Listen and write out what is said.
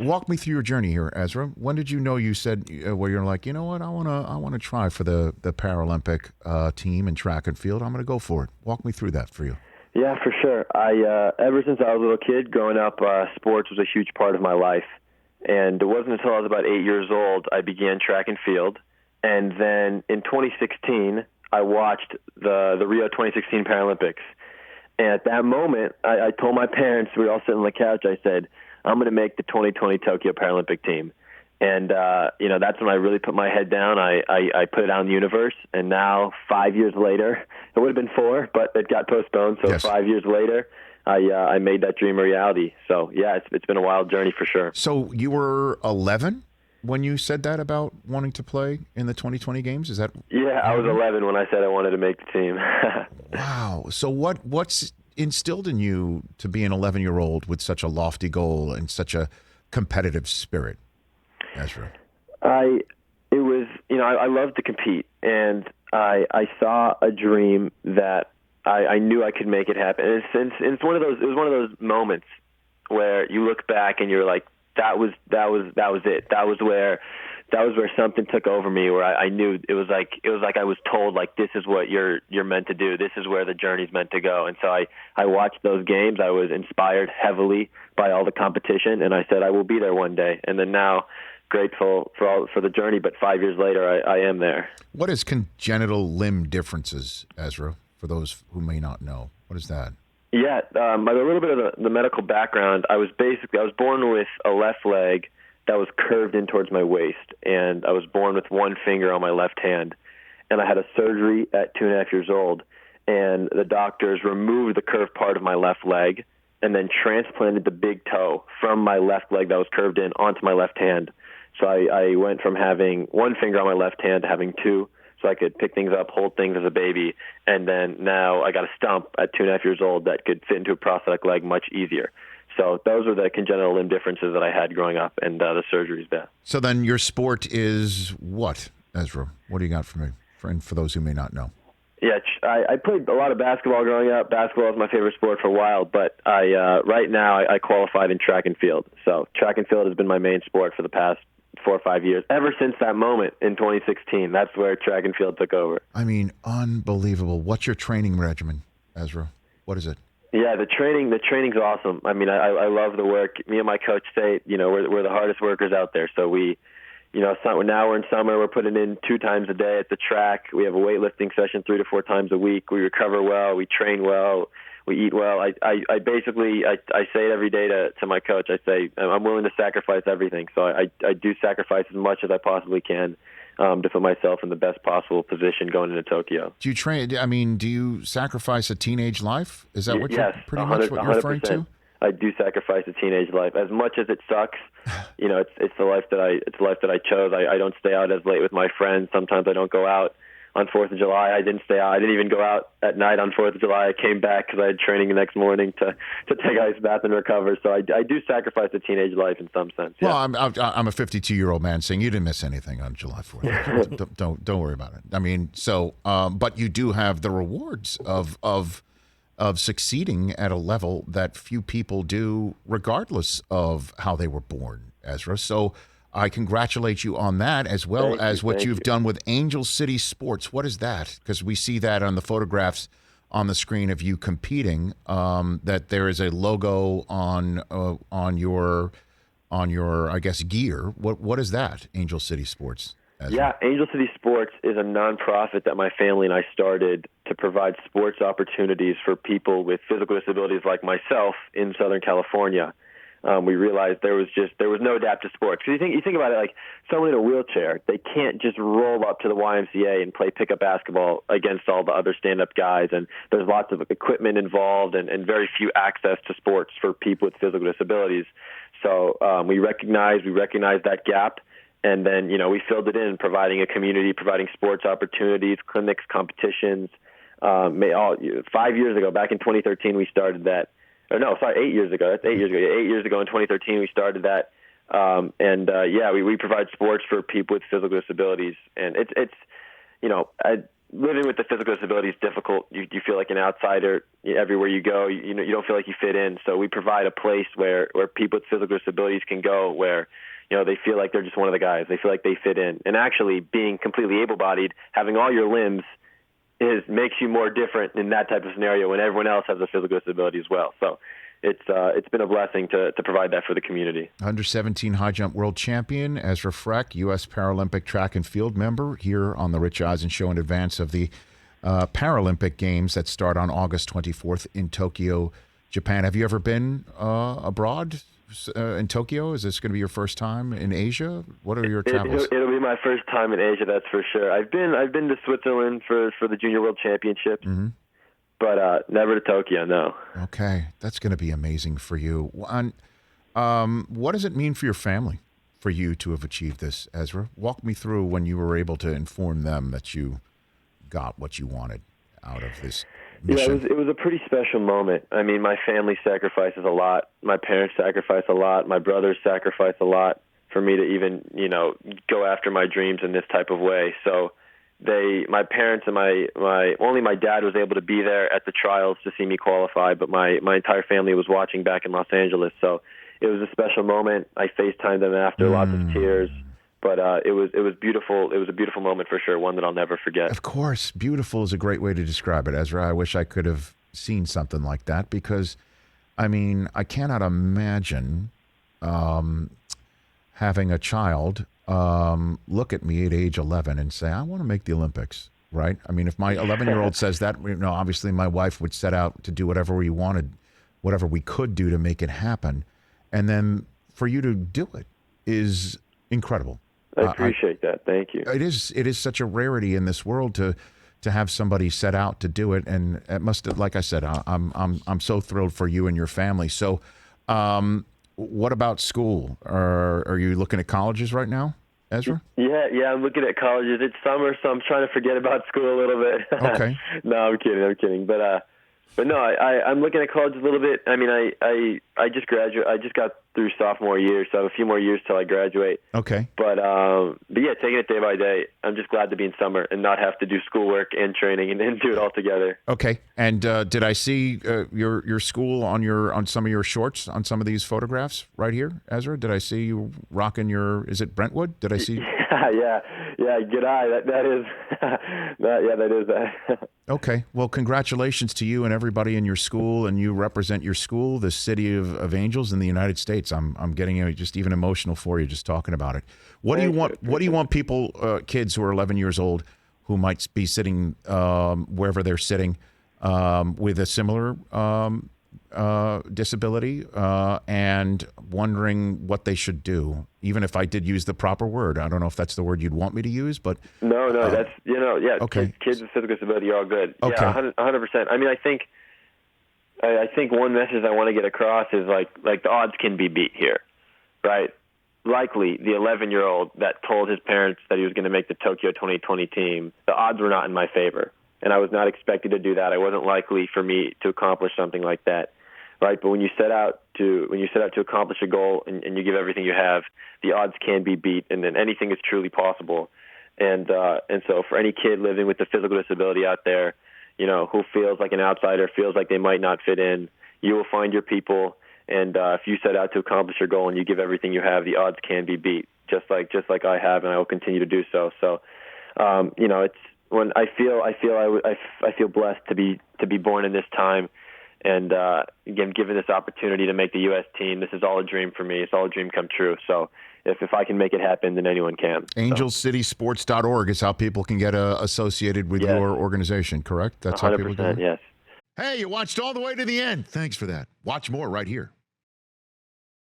Walk me through your journey here, Ezra. When did you know you said where you're like, you know what, I wanna try for the Paralympic team in track and field. I'm gonna go for it. Walk me through that for you. Yeah, for sure. I ever since I was a little kid growing up, sports was a huge part of my life. And it wasn't until I was about 8 years old I began track and field. And then in 2016, I watched the Rio 2016 Paralympics. And at that moment, I told my parents, we were all sitting on the couch, I said, I'm going to make the 2020 Tokyo Paralympic team. And, that's when I really put my head down. I put it out in the universe. And now, 5 years later, it would have been 4, but it got postponed. So Yes. 5 years later, I made that dream a reality. So, yeah, it's been a wild journey for sure. So you were 11 when you said that about wanting to play in the 2020 games? Is that? Yeah, I was 11 when I said I wanted to make the team. Wow. So what's instilled in you to be an 11-year-old with such a lofty goal and such a competitive spirit, Ezra? I love to compete, and I saw a dream that I knew I could make it happen. And it's one of those. It was one of those moments where you look back and you're like, that was it. That was where something took over me, where I knew it was like I was told, like, this is what you're meant to do. This is where the journey's meant to go. And so I watched those games. I was inspired heavily by all the competition, and I said I will be there one day. And then now, grateful for the journey, but 5 years later, I am there. What is congenital limb differences, Ezra, for those who may not know? What is that? Yeah, by a little bit of the medical background, I was born with a left leg that was curved in towards my waist, and I was born with one finger on my left hand. And I had a surgery at 2.5 years old, and the doctors removed the curved part of my left leg and then transplanted the big toe from my left leg that was curved in onto my left hand. So I went from having one finger on my left hand to having two, so I could pick things up, hold things as a baby, and then now I got a stump at 2.5 years old that could fit into a prosthetic leg much easier. So those were the congenital limb differences that I had growing up, and the surgeries there. So then your sport is what, Ezra? What do you got for me, for those who may not know? Yeah, I played a lot of basketball growing up. Basketball was my favorite sport for a while, but right now I qualified in track and field. So track and field has been my main sport for the past 4 or 5 years. Ever since that moment in 2016, that's where track and field took over. I mean, unbelievable. What's your training regimen, Ezra? What is it? Yeah, the training's awesome. I mean, I love the work. Me and my coach say, we're the hardest workers out there. So now we're in summer. We're putting in 2 times a day at the track. We have a weightlifting session 3 to 4 times a week. We recover well. We train well. We eat well. I basically say it every day to my coach. I say I'm willing to sacrifice everything. So I do sacrifice as much as I possibly can to put myself in the best possible position going into Tokyo. Do you train? I mean, do you sacrifice a teenage life? Is that what yes, you're pretty much what you're referring to? I do sacrifice a teenage life. As much as it sucks, it's the life that I chose. I don't stay out as late with my friends. Sometimes I don't go out on 4th of July. I didn't stay out. I didn't even go out at night on 4th of July. I came back because I had training the next morning to take ice bath and recover. So I do sacrifice a teenage life in some sense. Yeah. Well, I'm a 52-year-old man saying you didn't miss anything on July 4th. don't worry about it. I mean, so but you do have the rewards of succeeding at a level that few people do, regardless of how they were born, Ezra. So I congratulate you on that, as well as what you've done with Angel City Sports. What is that? Because we see that on the photographs on the screen of you competing, that there is a logo on your I guess gear. What is that, Angel City Sports? Ezra? Yeah, Angel City Sports is a nonprofit that my family and I started to provide sports opportunities for people with physical disabilities like myself in Southern California. We realized there was no adaptive sports. Because you think about it, like someone in a wheelchair, they can't just roll up to the YMCA and play pickup basketball against all the other stand-up guys. And there's lots of equipment involved and very few access to sports for people with physical disabilities. So we recognized that gap. And then, we filled it in, providing a community, providing sports opportunities, clinics, competitions. 5 years ago, back in 2013, we started that. 8 years ago. That's 8 years ago. 8 years ago in 2013, we started that. We provide sports for people with physical disabilities. And it's living with the physical disability is difficult. You feel like an outsider everywhere you go. You don't feel like you fit in. So we provide a place where people with physical disabilities can go where, they feel like they're just one of the guys. They feel like they fit in. And actually being completely able-bodied, having all your limbs makes you more different in that type of scenario when everyone else has a physical disability as well. So it's been a blessing to provide that for the community. Under 17 high jump world champion Ezra Frech, U.S. Paralympic Track and Field member, here on the Rich Eisen Show in advance of the Paralympic Games that start on August 24th in Tokyo, Japan. Have you ever been abroad in Tokyo? Is this going to be your first time in Asia? What are your travels? It'll be my first time in Asia, that's for sure. I've been to Switzerland for the Junior World Championships. Mm-hmm. But never to Tokyo, no. Okay, that's going to be amazing for you. What does it mean for your family, for you to have achieved this, Ezra? Walk me through when you were able to inform them that you got what you wanted out of this mission. Yeah, it was a pretty special moment. I mean, my family sacrifices a lot. My parents sacrifice a lot. My brothers sacrifice a lot for me to even, go after my dreams in this type of way. So my parents and only my dad was able to be there at the trials to see me qualify, but my entire family was watching back in Los Angeles. So it was a special moment. I FaceTimed them after, lots of tears, but it was beautiful. It was a beautiful moment for sure, one that I'll never forget. Of course, beautiful is a great way to describe it, Ezra. I wish I could have seen something like that because, I mean, I cannot imagine having a child look at me at age 11 and say, I want to make the Olympics, right? I mean, if my 11-year-old says that, obviously my wife would set out to do whatever we wanted, whatever we could do to make it happen. And then for you to do it is incredible. I appreciate that. Thank you. It is such a rarity in this world to have somebody set out to do it. And it must have, like I said, I'm so thrilled for you and your family. So what about school? Are you looking at colleges right now, Ezra? Yeah, I'm looking at colleges. It's summer, so I'm trying to forget about school a little bit. Okay. No, I'm kidding. But no, I'm looking at college a little bit. I mean, I just graduated. I just got through sophomore year, so I have a few more years till I graduate. Okay. But yeah, taking it day by day. I'm just glad to be in summer and not have to do schoolwork and training and do it all together. Okay. And did I see your school on some of your shorts on some of these photographs right here, Ezra? Did I see you rocking is it Brentwood? Did I see? Yeah. Good eye. That is. That is that. Okay. Well, congratulations to you and everybody in your school, and you represent your school, the City of Angels in the United States. I'm getting just even emotional for you just talking about it. What do you want people, kids who are 11 years old, who might be sitting wherever they're sitting with a similar disability and wondering what they should do, even if I did use the proper word? I don't know if that's the word you'd want me to use, but no, that's okay. Kids with physical disability are all good. Okay. Yeah, 100%. I mean, I think one message I want to get across is like the odds can be beat here, right? Likely the 11-year-old that told his parents that he was going to make the Tokyo 2020 team, the odds were not in my favor, and I was not expected to do that. It wasn't likely for me to accomplish something like that. Right, but when you set out to accomplish a goal and you give everything you have, the odds can be beat, and then anything is truly possible. And so for any kid living with a physical disability out there, who feels like an outsider, feels like they might not fit in, you will find your people. And if you set out to accomplish your goal and you give everything you have, the odds can be beat, just like I have, and I will continue to do so. So, it's when I feel blessed to be born in this time. And again, given this opportunity to make the U.S. team, this is all a dream for me. It's all a dream come true. So if I can make it happen, then anyone can. AngelCitySports.org is how people can get associated with your organization, correct? That's 100%, how people do it? Yes. Hey, you watched all the way to the end. Thanks for that. Watch more right here.